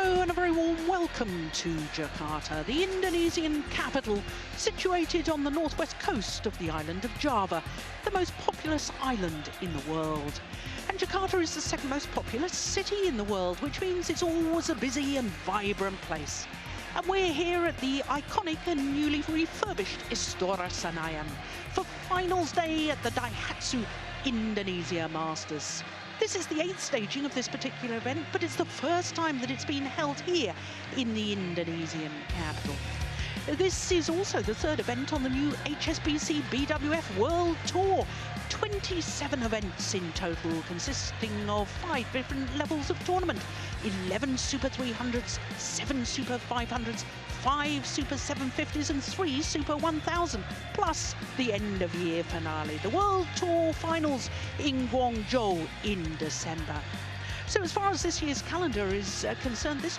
Hello and a very warm welcome to Jakarta, the Indonesian capital, situated on the northwest coast of the island of Java, the most populous island in the world. And Jakarta is the second most populous city in the world, which means it's always a busy and vibrant place. And we're here at the iconic and newly refurbished Istora Senayan for finals day at the TAI Tzu Indonesia Masters. This is the 8th staging of this particular event, but it's the first time that it's been held here in the Indonesian capital. This is also the third event on the new HSBC BWF World Tour. 27 events in total, consisting of 5 different levels of tournament. 11 Super 300s, 7 Super 500s, 5 Super 750s and 3 Super 1000, plus the end-of-year finale, the World Tour Finals in Guangzhou in December. So as far as this year's calendar is concerned, this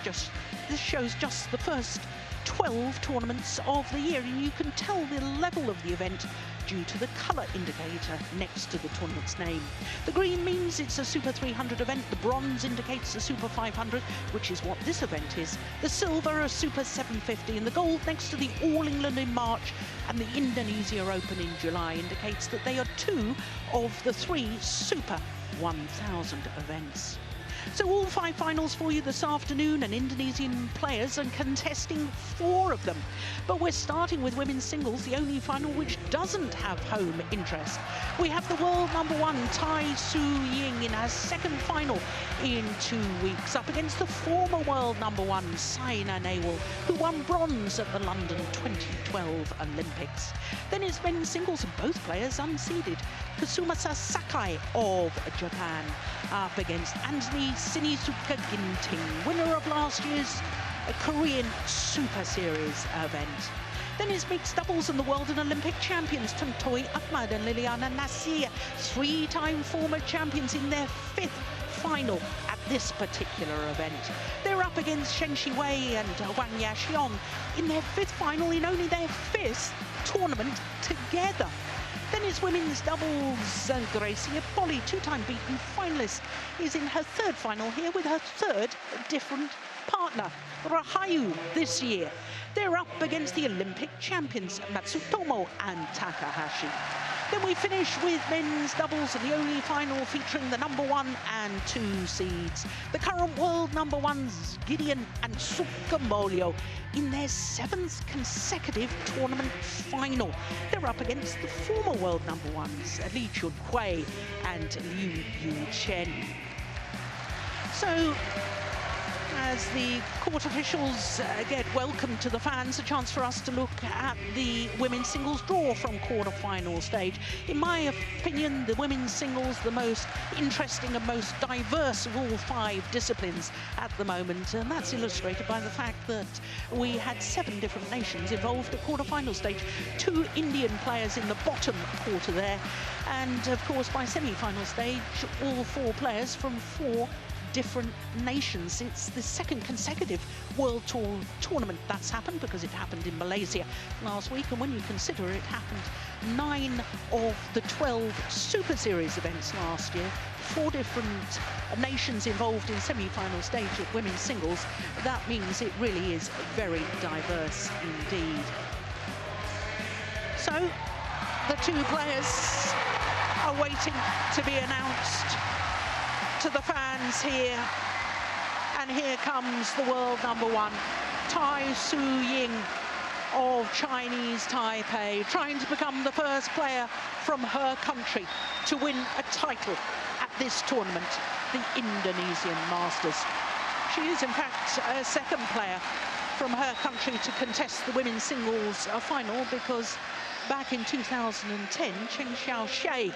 shows just the first 12 tournaments of the year, and you can tell the level of the event due to the colour indicator next to the tournament's name. The green means it's a Super 300 event, the bronze indicates a Super 500, which is what this event is, the silver a Super 750, and the gold next to the All England in March and the Indonesia Open in July indicates that they are 2 of the 3 Super 1000 events. So all 5 finals for you this afternoon, and Indonesian players and contesting 4 of them. But we're starting with women's singles, the only final which doesn't have home interest. We have the world #1 TAI Tzu Ying in her second final in 2 weeks, up against the former world #1 Saina NEHWAL, who won bronze at the London 2012 Olympics. Then it's men's singles, and both players unseeded. Kasumasa Sakai of Japan up against Anthony Sinisuka Ginting, winner of last year's Korean Super Series event. Then it's mixed doubles, and the world and Olympic champions Tontowi Ahmad and Liliana Natsir, 3-time former champions, in their 5th final at this particular event. They're up against Shen Shiwei and Wang Yaxiong in their 5th final in only their 5th tournament together. Then it's women's doubles. Gracia Polly, 2-time beaten finalist, is in her 3rd final here with her 3rd different partner, Rahayu, this year. They're up against the Olympic champions, Matsutomo and Takahashi. Then we finish with men's doubles, and the only final featuring the #1 and 2 seeds. The current world #1s, Gideon and Sukamuljo, in their 7th consecutive tournament final. They're up against the former world #1s, Li Chunhui and Liu Yuchen. So, as the court officials get welcome to the fans, a chance for us to look at the women's singles draw from quarter-final stage. In my opinion, the women's singles, the most interesting and most diverse of all 5 disciplines at the moment, and that's illustrated by the fact that we had 7 different nations involved at quarter-final stage, 2 Indian players in the bottom quarter there, and of course by semi-final stage, all 4 players from 4 different nations. It's the 2nd consecutive World Tour tournament that's happened, because it happened in Malaysia last week, and when you consider it happened 9 of the 12 Super Series events last year, 4 different nations involved in semi-final stage of women's singles, that means it really is very diverse indeed. So the 2 players are waiting to be announced to the fans here, and here comes the world #1, TAI Tzu Ying of Chinese Taipei, trying to become the first player from her country to win a title at this tournament, the Indonesian Masters. She is in fact a 2nd player from her country to contest the women's singles final, because back in 2010, Chen Xiaoxie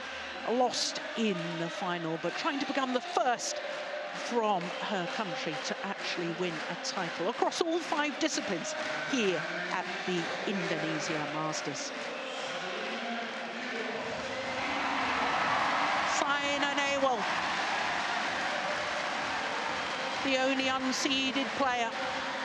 lost in the final, but trying to become the first from her country to actually win a title across all 5 disciplines here at the Indonesia Masters. Saina NEHWAL, the only unseeded player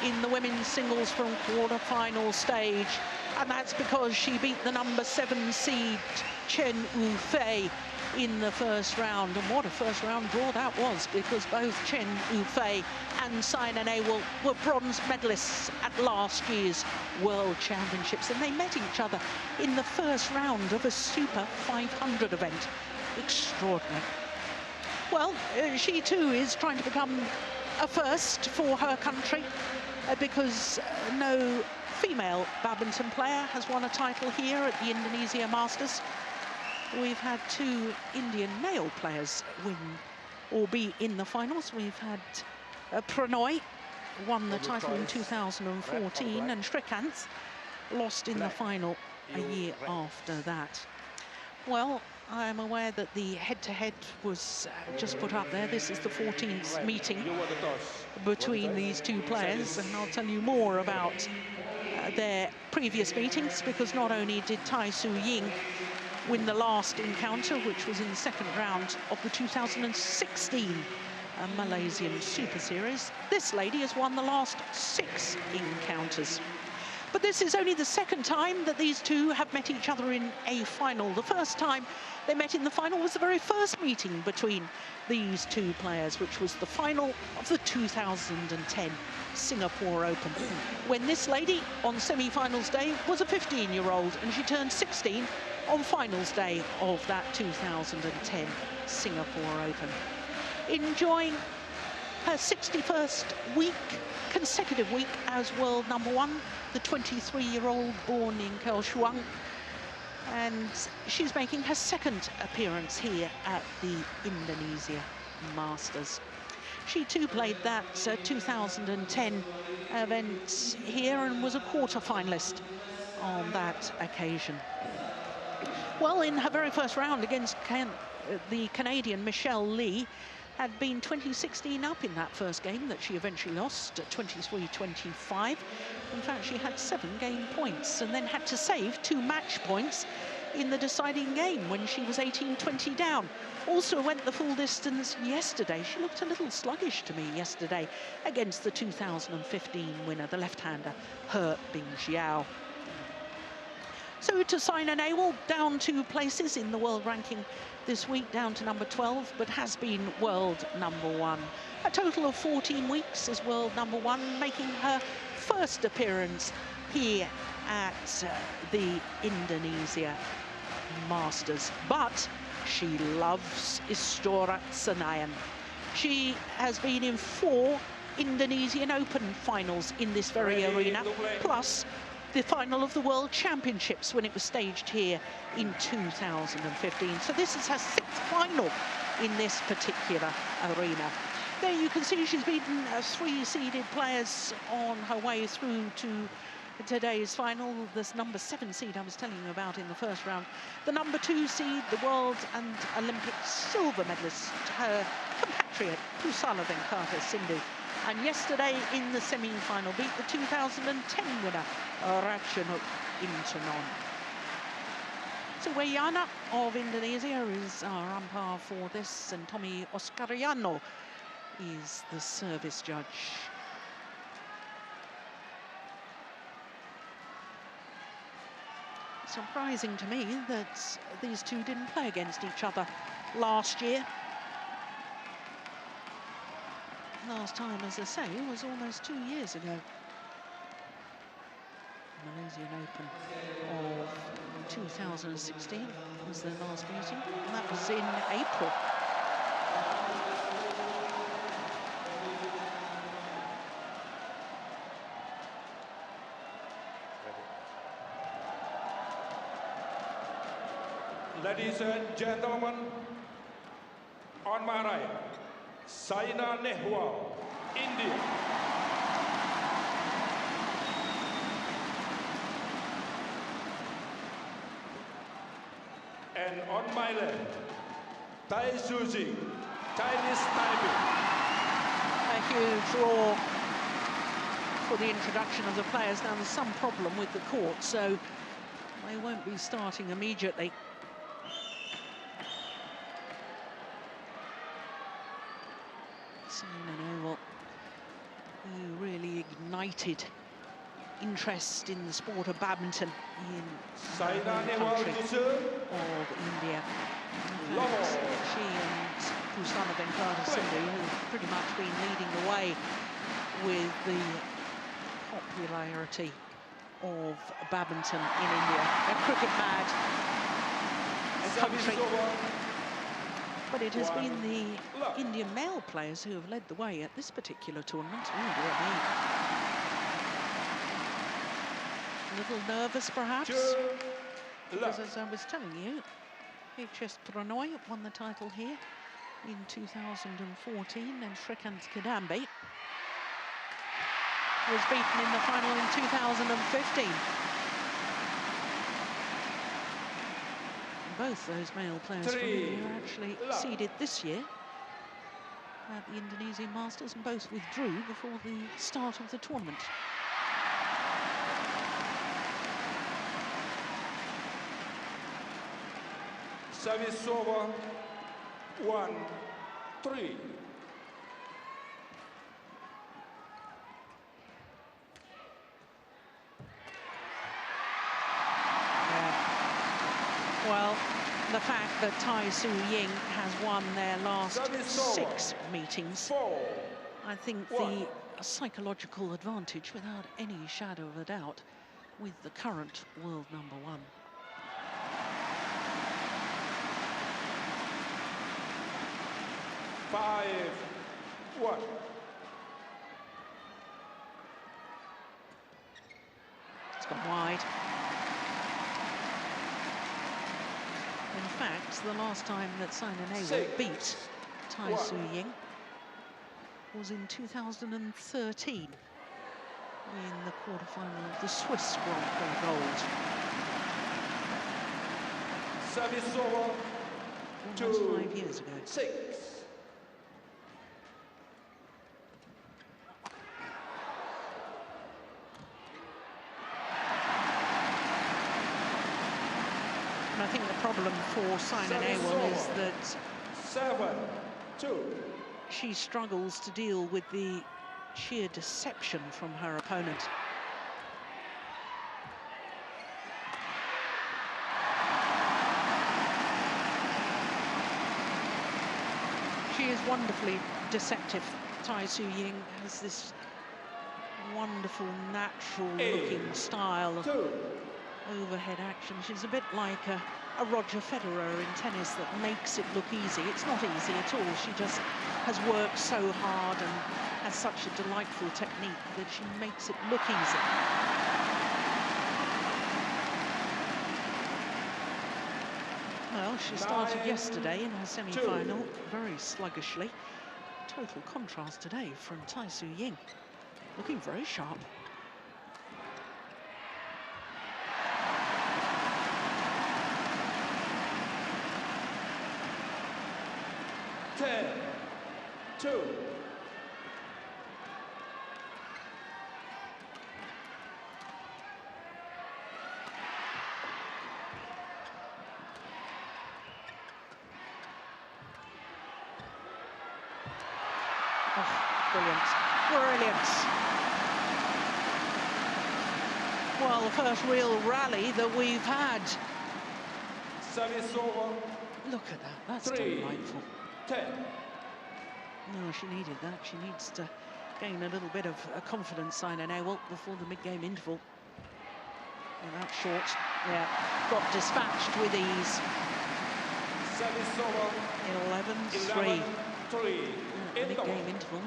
in the women's singles from quarter-final stage, and that's because she beat the #7 seed Chen Wu Fei in the first round. And what a first round draw that was, because both Chen Yufei and Saina NEHWAL were bronze medalists at last year's World Championships, and they met each other in the first round of a Super 500 event. Extraordinary. Well, she too is trying to become a first for her country, because no female badminton player has won a title here at the Indonesia Masters. We've had 2 Indian male players win or be in the finals. We've had Pranoy won the title in 2014, and Srikanth lost in the final a year after that. Well, I'm aware that the head-to-head was just put up there. This is the 14th meeting between these 2 players, and I'll tell you more about their previous meetings, because not only did TAI Tzu Ying win the last encounter, which was in the second round of the 2016 Malaysian Super Series, this lady has won the last 6 encounters. But this is only the second time that these 2 have met each other in a final. The first time they met in the final was the very first meeting between these 2 players, which was the final of the 2010 Singapore Open, when this lady on semi-finals day was a 15-year-old, and she turned 16 on finals day of that 2010 Singapore Open. Enjoying her 61st consecutive week as world #1, the 23-year-old born in Kaohsiung, and she's making her 2nd appearance here at the Indonesia Masters. She too played that 2010 event here and was a quarter-finalist on that occasion. Well, in her very first round against the Canadian Michelle Lee, had been 20-16 up in that first game that she eventually lost at 23-25. In fact, she had 7 game points and then had to save 2 match points in the deciding game when she was 18-20 down. Also went the full distance yesterday. She looked a little sluggish to me yesterday against the 2015 winner, the left-hander, He Bingjiao. So to Saina NEHWAL, down 2 places in the world ranking this week, down to number 12, but has been world #1. A total of 14 weeks as world #1, making her first appearance here at the Indonesia Masters. But she loves Istora Senayan. She has been in 4 Indonesian Open finals in this very arena, plus the final of the World Championships when it was staged here in 2015. So this is her 6th final in this particular arena. There you can see she's beaten 3 seeded players on her way through to today's final. This number 7 seed I was telling you about in the first round. The number 2 seed, the world and Olympic silver medalist, her compatriot, Pusala Venkata Sindhu. And yesterday in the semi-final beat the 2010 winner, Ratchanok Intanon. So Wayana of Indonesia is our umpire for this, and Tommy Oscariano is the service judge. Surprising to me that these 2 didn't play against each other last year. Last time, as I say, was almost 2 years ago. Malaysian Open of 2016 was their last meeting, and that was in April. Ladies and gentlemen, on my right, Saina NEHWAL, India. And on my left, TAI Tzu Ying, Chinese Taipei. A huge draw for the introduction of the players. Now there's some problem with the court, so they won't be starting immediately. Saina NEHWAL, who really ignited interest in the sport of badminton in the country of India. In fact, she and Pusana Venkata Sindhu, who've pretty much been leading the way with the popularity of badminton in India. They're cricket mad, a country. But it has been the Indian male players who have led the way at this particular tournament. Oh, dear me. A little nervous, perhaps, because as I was telling you, HS Pranoy won the title here in 2014, and Shrikant Kidambi was beaten in the final in 2015. Both those male players from India actually seeded this year at the Indonesia Masters, and both withdrew before the start of the tournament. Service over, 1-3. Well, the fact that TAI Tzu Ying has won their last 6 meetings, I think the psychological advantage, without any shadow of a doubt, with the current world #1. Five, 1. It's gone wide. In fact, the last time that Saina NEHWAL beat TAI Tzu Ying was in 2013 in the quarterfinal of the Swiss Grand Prix Gold. Service over, almost 5 years ago. 6. And I think the problem for Saina NEHWAL is that 7-2. she struggles to deal with the sheer deception from her opponent. She is wonderfully deceptive. TAI Tzu Ying has this wonderful, natural-looking style of overhead action. She's a bit like a Roger Federer in tennis that makes it look easy. It's not easy at all. She just has worked so hard and has such a delightful technique that she makes it look easy. Well, she started yesterday in her semi-final very sluggishly. Total contrast today from TAI Tzu Ying, looking very sharp. Brilliant, brilliant. Well, the first real rally that we've had. Service over. Look at that, that's delightful. 10. No, she needed that. She needs to gain a little bit of confidence, Saina NEHWAL, before the mid-game interval. And that's short. Yeah, got dispatched with ease. Service over. 11-3. 11-3. Mid-game interval.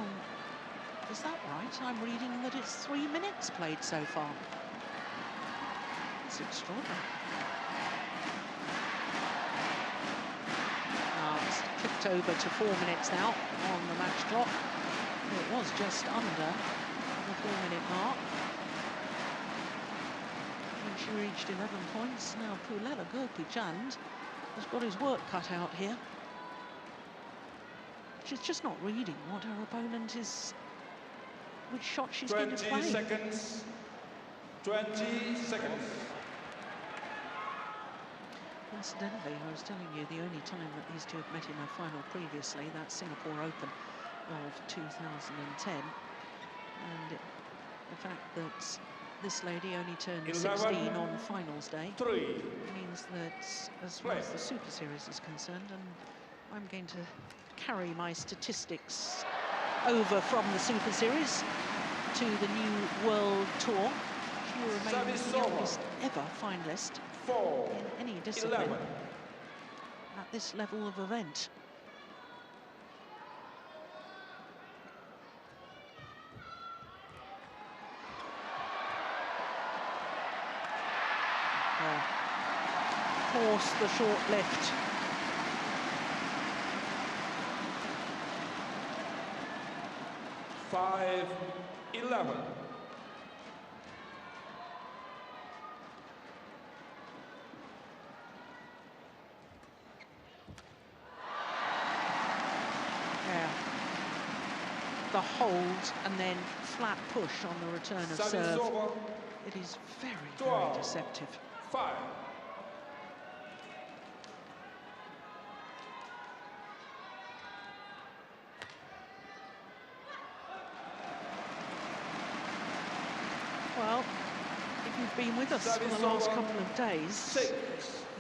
Is that right? I'm reading that it's 3 minutes played so far. It's extraordinary. It's clicked over to 4 minutes now on the match clock. It was just under the 4-minute mark when she reached 11 points. Now Pullela Gurpichand has got his work cut out here. She's just not reading what her opponent is, which shot she's going to play. 20 seconds. 20 seconds. Incidentally, I was telling you the only time that these two have met in a final previously, that's Singapore Open of 2010. And the fact that this lady only turned 11, 16 on finals day. 3. It means that as far as the Super Series is concerned, and I'm going to carry my statistics over from the Super Series to the new World Tour. She will remain the youngest ever finalist in any discipline 11. at this level of event. Force the short lift. Five, 11. Yeah. The hold and then flat push on the return of serve. It is very, very deceptive. 5. Well, if you've been with us for the last couple of days,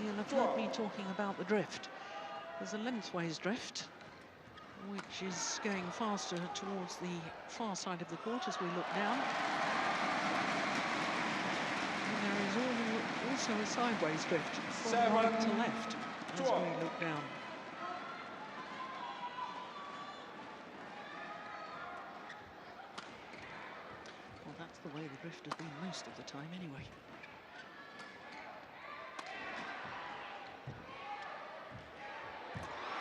you'll have heard me talking about the drift. There's a lengthways drift, which is going faster towards the far side of the court as we look down. And there is also a sideways drift from right to left as we look down. Well, that's the way the drift has been most of the time anyway.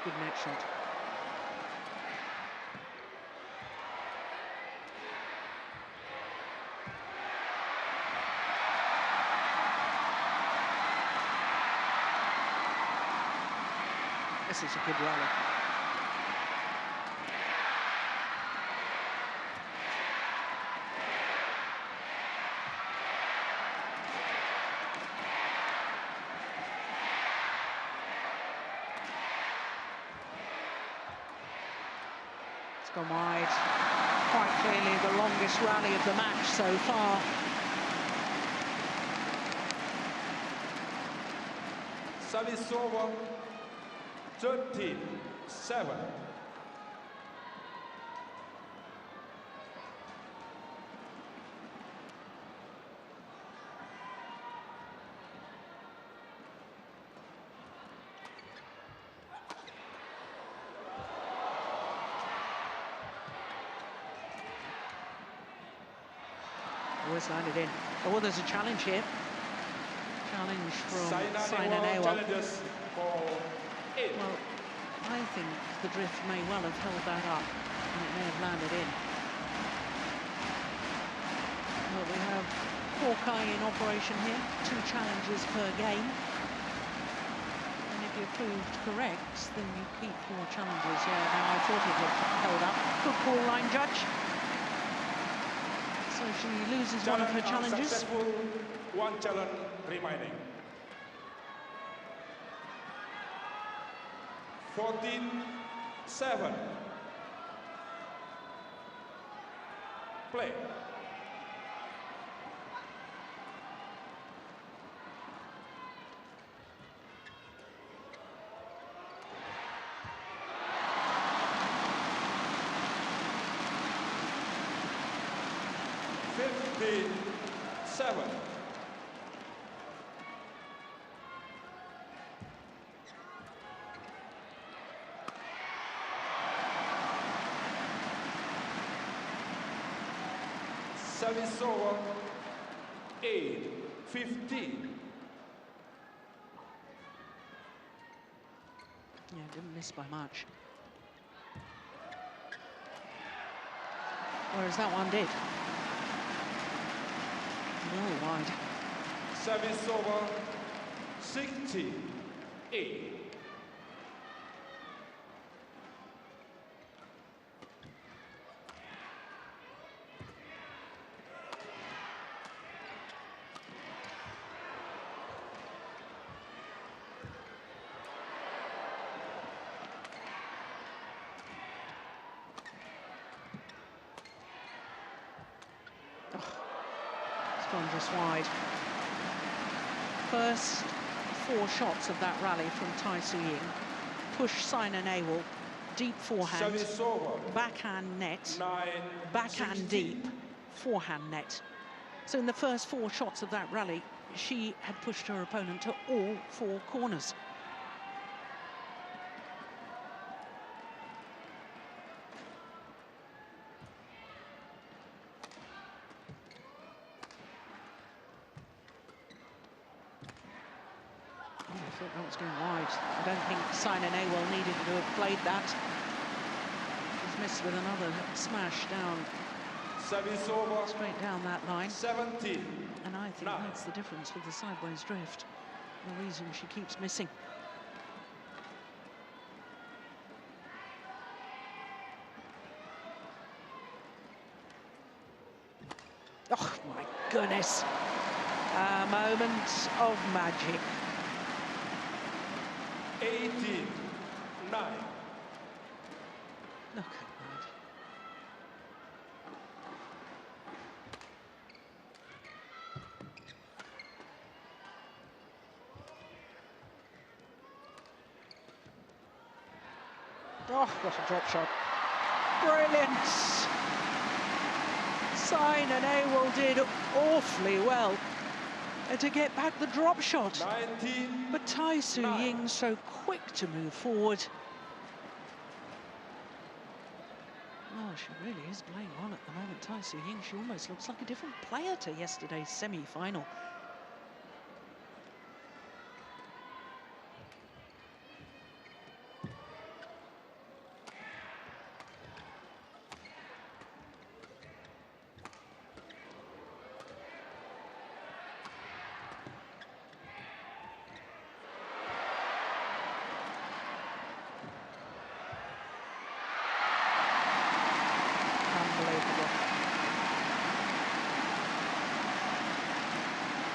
Good net shot. This is a good rally. It's gone wide. Quite clearly the longest rally of the match so far. Service over. 13-7. Always landed in. Oh, there's a challenge here. Challenge from Saina NEHWAL. Well, I think the drift may well have held that up and it may have landed in. But we have Hawkeye in operation here, 2 challenges per game. And if you're proved correct, then you keep your challenges. Yeah, now I thought it had held up. Good call, line judge. So she loses one of her challenges. 1 challenge remaining. 14-7. Play. Seven. Service over. 8-15. Yeah, didn't miss by much. Whereas that one did. Very wide. Service over. 68. gone just wide. First 4 shots of that rally from TAI Tzu Ying. Push Saina NEHWAL, deep forehand, backhand net, backhand deep, forehand net. So in the first 4 shots of that rally, she had pushed her opponent to all 4 corners. I thought that was going wide. I don't think Saina NEHWAL needed to have played that. She's missed with another smash down. Straight down that line. 17. And I think that's the difference with the sideways drift. The reason she keeps missing. Oh my goodness. A moment of magic. 18, 9. Look at that. Oh, what a drop shot. Brilliant. Saina NEHWAL did awfully well to get back the drop shot. 19, but TAI Tzu Ying so quick to move forward. Oh, she really is playing well at the moment, TAI Tzu Ying. She almost looks like a different player to yesterday's semi-final.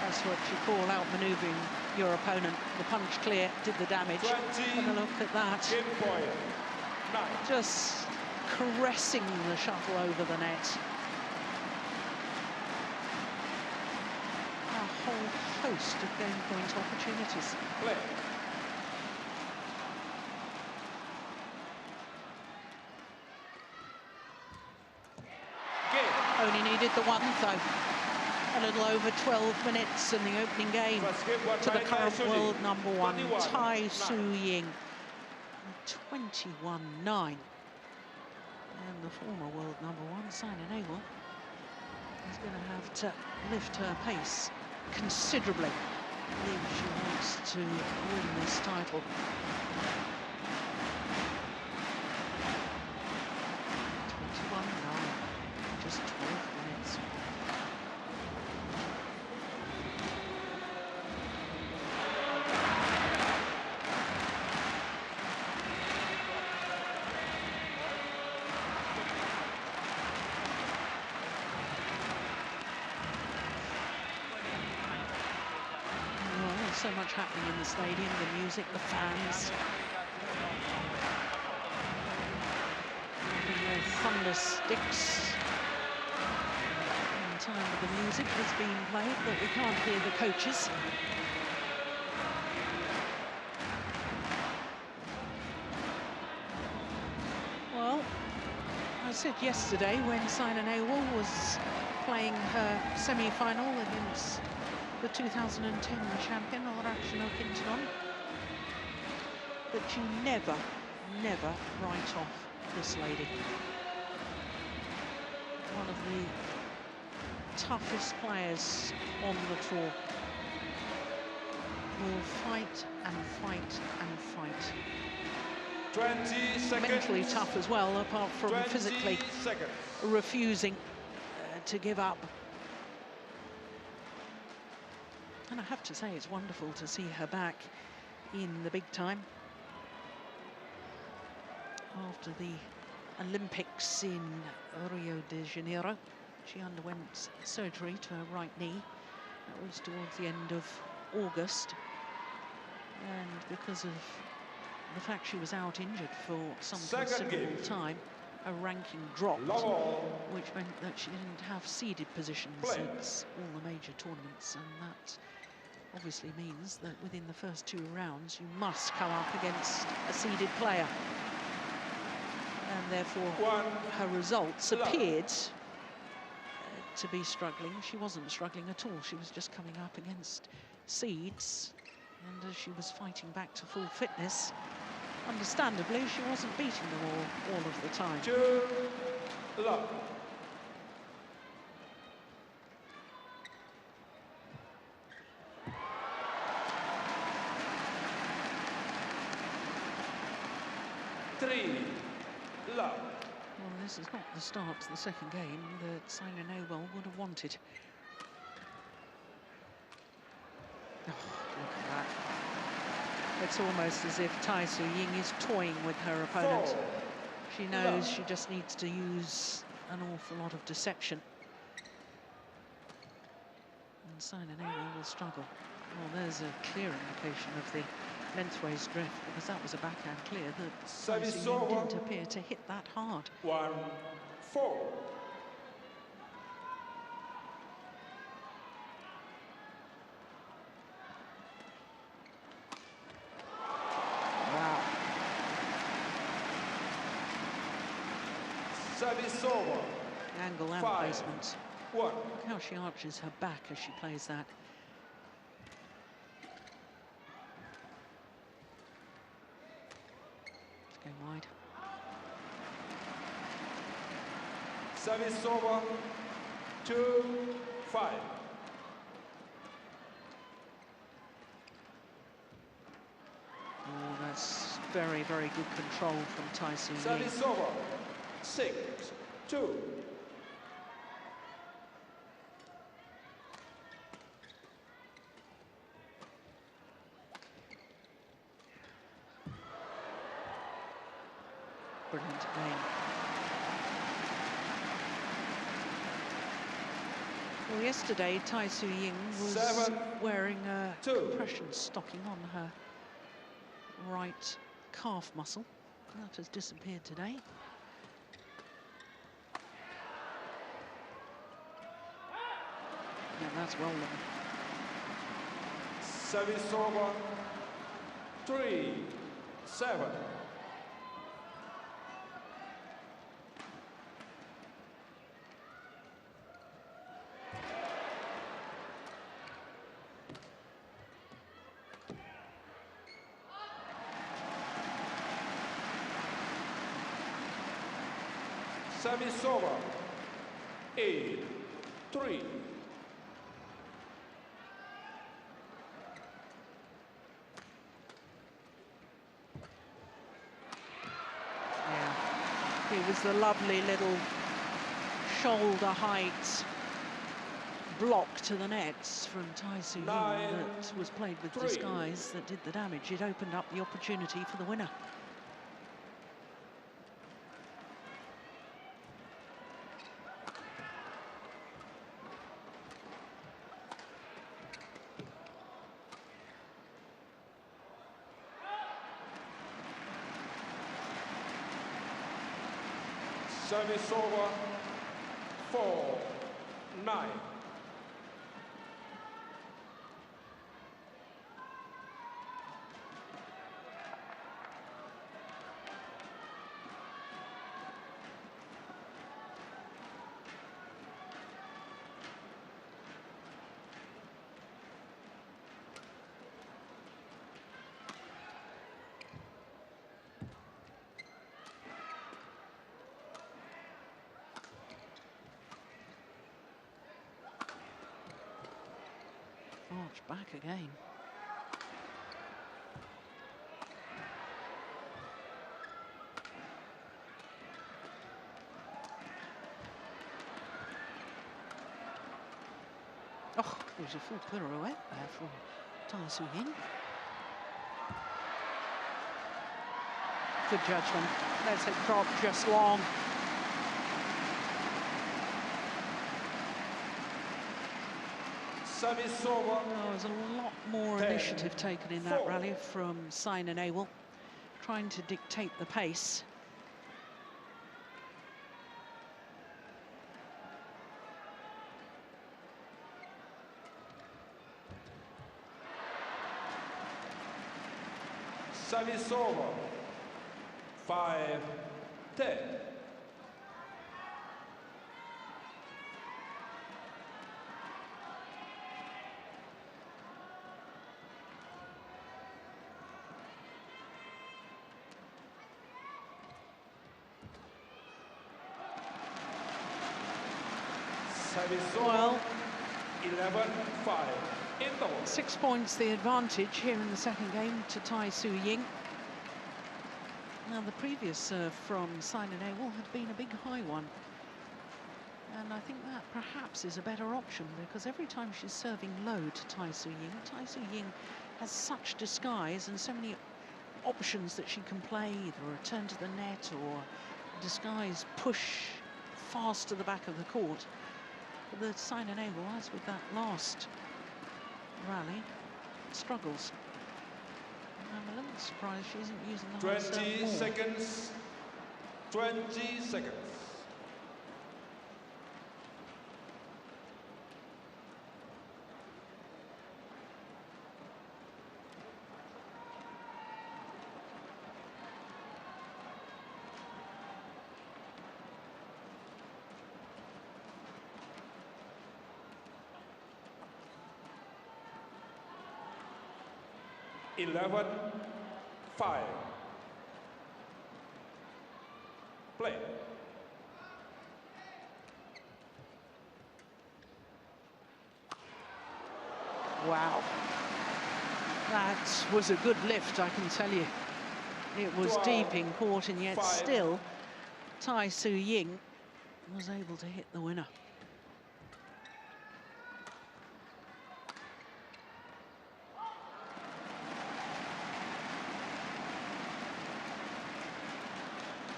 That's what you call out manoeuvring your opponent. The punch clear did the damage. 20, and a look at that. Just caressing the shuttle over the net. A whole host of game point opportunities. Play. Only needed the one, though. A little over 12 minutes in the opening game to the current world number 1, TAI Tzu Ying, 21-9. And the former world number 1, Saina NEHWAL, is going to have to lift her pace considerably if she wants to win this title. Just 12 minutes. Well, there's so much happening in the stadium, the music, the fans. Their thunder sticks. Time of the music has been played, but we can't hear the coaches. Well, I said yesterday when Saina NEHWAL was playing her semi-final against the 2010 champion, Arachino Quintanon, that you never write off this lady. One of the toughest players on the tour. Will fight and fight and fight. 20 seconds. Mentally tough as well, apart from physically refusing to give up. And I have to say, it's wonderful to see her back in the big time. After the Olympics in Rio de Janeiro, she underwent surgery to her right knee. That was towards the end of August. And because of the fact she was out injured for some considerable time, her ranking dropped, which meant that she didn't have seeded positions at all the major tournaments, and that obviously means that within the first 2 rounds you must come up against a seeded player, and therefore her results appeared to be struggling. She wasn't struggling at all. She was just coming up against seeds, and as she was fighting back to full fitness, understandably, she wasn't beating them all of the time. 2-love. Love. Well, this is not the start to the second game that Saina NEHWAL would have wanted. Oh, look at that. It's almost as if TAI Tzu Ying is toying with her opponent. She knows she just needs to use an awful lot of deception. And Saina NEHWAL will struggle. Well, there's a clear indication of the lengthways drift, because that was a backhand clear that TAI Tzu Ying didn't appear to hit that hard. 1-4. Wow. Service over. Angle and 5-1. placement. Look how she arches her back as she plays that. It's going wide. Service over. 2-5. Oh, that's very, very good control from TAI Tzu Ying. Service over. 6-2. Brilliant game. Well, yesterday TAI Tzu Ying was 7-2. wearing a compression stocking on her right calf muscle. That has disappeared today. Yeah, that's well done. Service over. 3-7. Service over. 8-3. Yeah, it was the lovely little shoulder height block to the nets from TAI Tzu Ying that was played with disguise that did the damage. It opened up the opportunity for the winner. Service over. 4-9. Arch back again. Oh, it was a full pirouette there from TAI Tzu Ying. Good judgment. Let's it drop just long. Service over. There was a lot more initiative taken in that rally from Saina NEHWAL, trying to dictate the pace. Service over. 5-10. Well, 11-5. 6 points the advantage here in the second game to TAI Tzu Ying. Now, the previous serve from Saina NEHWAL had been a big high one. And I think that perhaps is a better option, because every time she's serving low to TAI Tzu Ying has such disguise and so many options that she can play, either a return to the net or disguise push fast to the back of the court. But the Saina NEHWAL, as with that last rally, struggles. I'm a little surprised she isn't using the high serve 20 more. seconds. 20 seconds. Eleven, 5. Play. Wow. That was a good lift, I can tell you. It was 12, deep in court, and yet 5. still TAI Tzu Ying was able to hit the winner.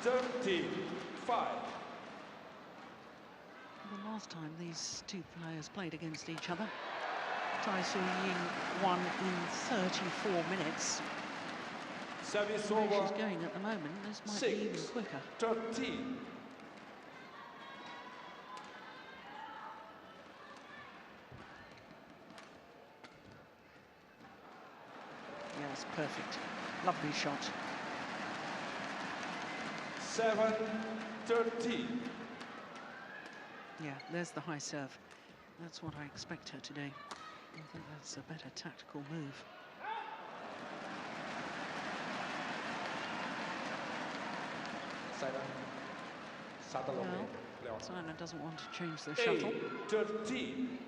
$13-5. The last time these two players played against each other, TAI Tzu Ying won in 34 minutes. Service The way over. she's going at the moment, this might be even 6, quicker. 13. Yes, perfect. Lovely shot. 7-13. Yeah, there's the high serve. That's what I expect her to do. I think that's a better tactical move. Well, Saina doesn't want to change the shuttle. 8-13.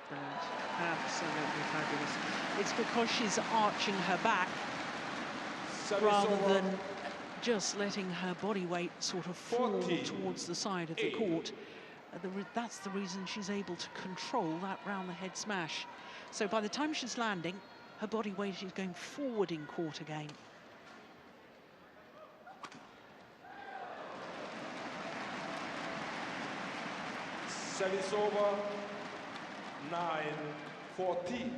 Brilliant. Absolutely fabulous. It's because she's arching her back rather than just letting her body weight sort of fall 14, towards the side of the 8. court. That's the reason she's able to control that round the head smash. So by the time she's landing, her body weight is going forward in court again. Service over. 9-14.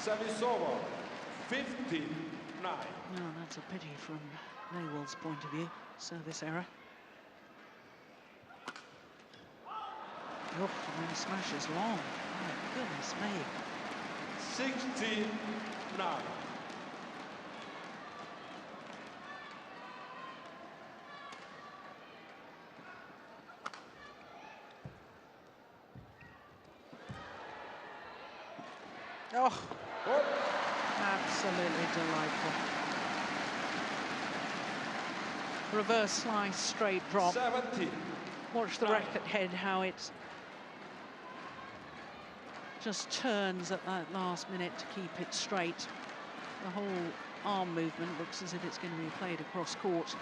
Service over. 15-9. No, that's a pity from NEHWAL's point of view. Service error. Oh, and the smash is long. My goodness me. 16-9. Oh, absolutely delightful. Reverse slice, straight drop. 17. Watch the racket head, how it just turns at that last minute to keep it straight. The whole arm movement looks as if it's going to be played across court.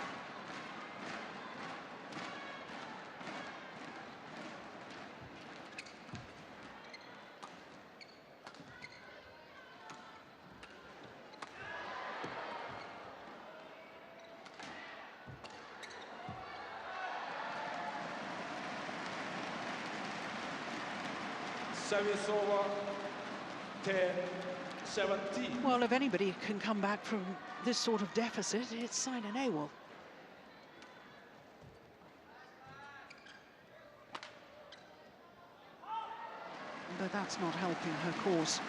Service over. 10-6. 17. Well, if anybody can come back from this sort of deficit, it's Saina NEHWAL. But that's not helping her cause.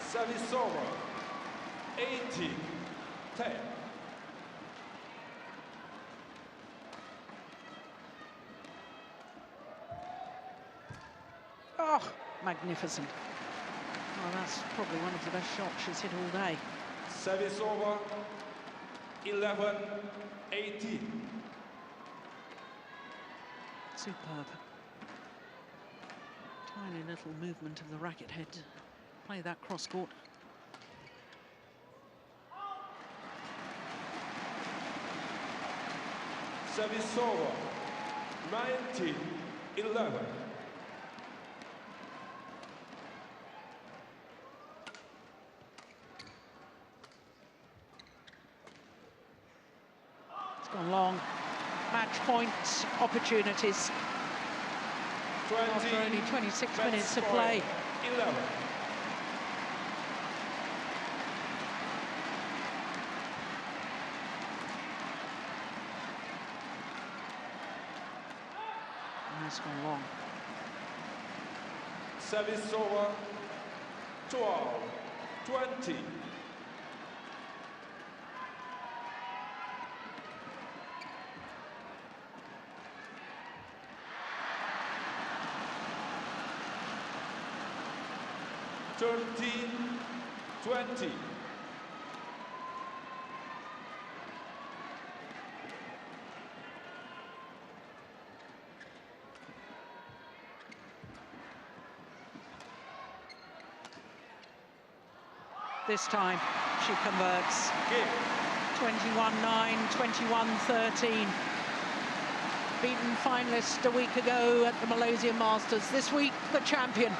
Service over. 18-10. Oh, magnificent. Well, that's probably one of the best shots she's hit all day. Service over. 11-18. Superb. Tiny little movement of the racket head to play that cross court. Service over. 19-11. It's gone long. Match point opportunities. 20, after only 26 minutes to play. 11. And it's gone long. Service over. 12-20. (13-20). This time she converts. Game. 21-9, 21-13. Beaten finalist a week ago at the Indonesia Masters. This week, the champion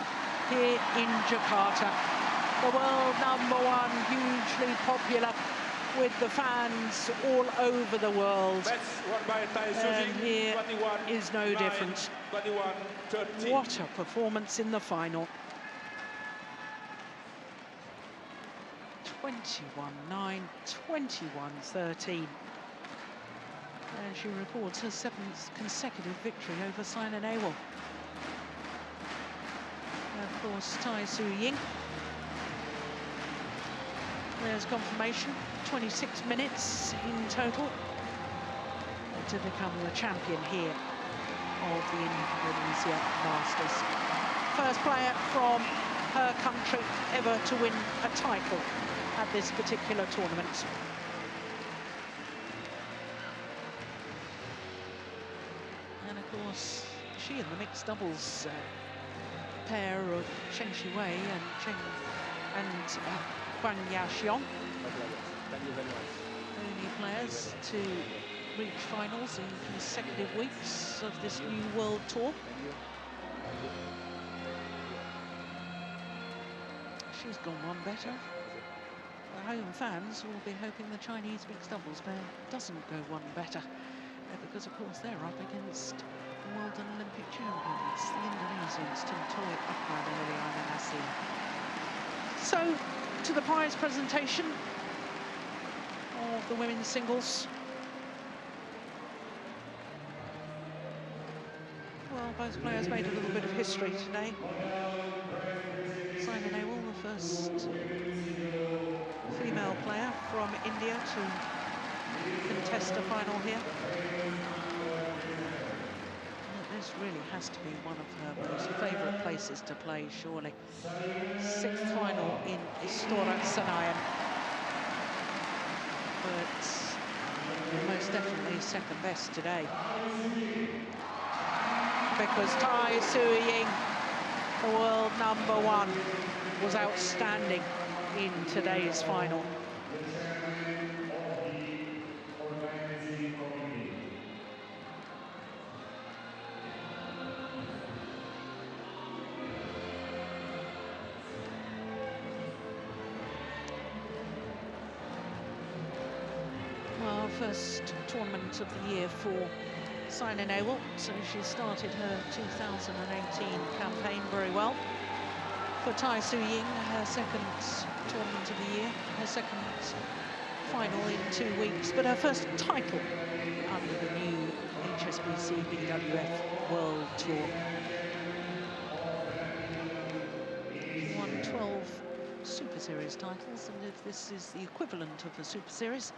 here in Jakarta. The world #1, hugely popular with the fans all over the world. That's won by TAI Tzu And Ying, here 21, is no 9, different. 21-13. What a performance in the final. 21-9, 21-13. And she records her 7th consecutive victory over Saina NEHWAL. Of course, TAI Tzu Ying. There's confirmation, 26 minutes in total to become the champion here of the Indonesia Masters. First player from her country ever to win a title at this particular tournament. And of course, she and the mixed doubles pair of Cheng Shiwei and Huang Yaxiong, only players to reach finals in consecutive weeks of this new World Tour. She's gone one better. The home fans will be hoping the Chinese mixed doubles pair doesn't go one better, because of course they're up against world and Olympic champions, the Indonesians, Tim Toy, Akbar and Liliana Nasir. So, to the prize presentation of the women's singles. Well, both players made a little bit of history today. Saina NEHWAL, the first female player from India to contest a final here. This really has to be one of her most favourite places to play, surely. 6th final in Istora Senayan. But most definitely second best today. Because TAI Tzu Ying, the world #1, was outstanding in today's final. First tournament of the year for Saina NEHWAL, so she started her 2018 campaign very well. for TAI Tzu Ying, her second tournament of the year, her second final in 2 weeks, but her first title under the new HSBC BWF World Tour. She won 12 Super Series titles, and if this is the equivalent of a Super Series,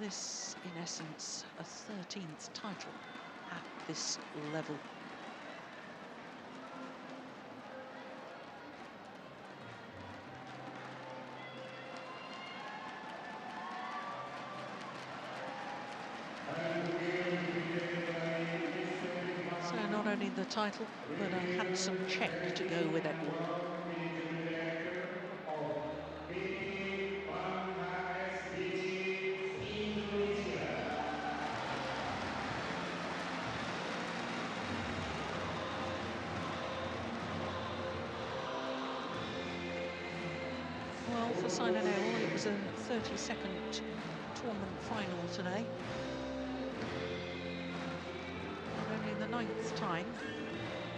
this, in essence, a 13th title at this level. So not only the title, but a handsome cheque to go with it. Well, for Saina NEHWAL, it was a 32nd tournament final today. Not only the 9th time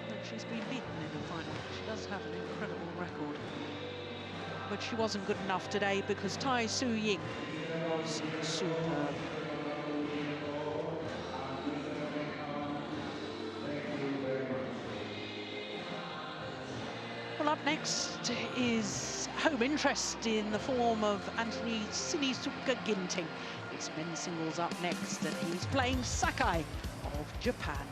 that she's been beaten in a final. She does have an incredible record. But she wasn't good enough today because TAI Tzu Ying was superb. Well, up next is home interest in the form of Anthony Sinisuka Ginting. It's men's singles up next, and he's playing Sakai of Japan.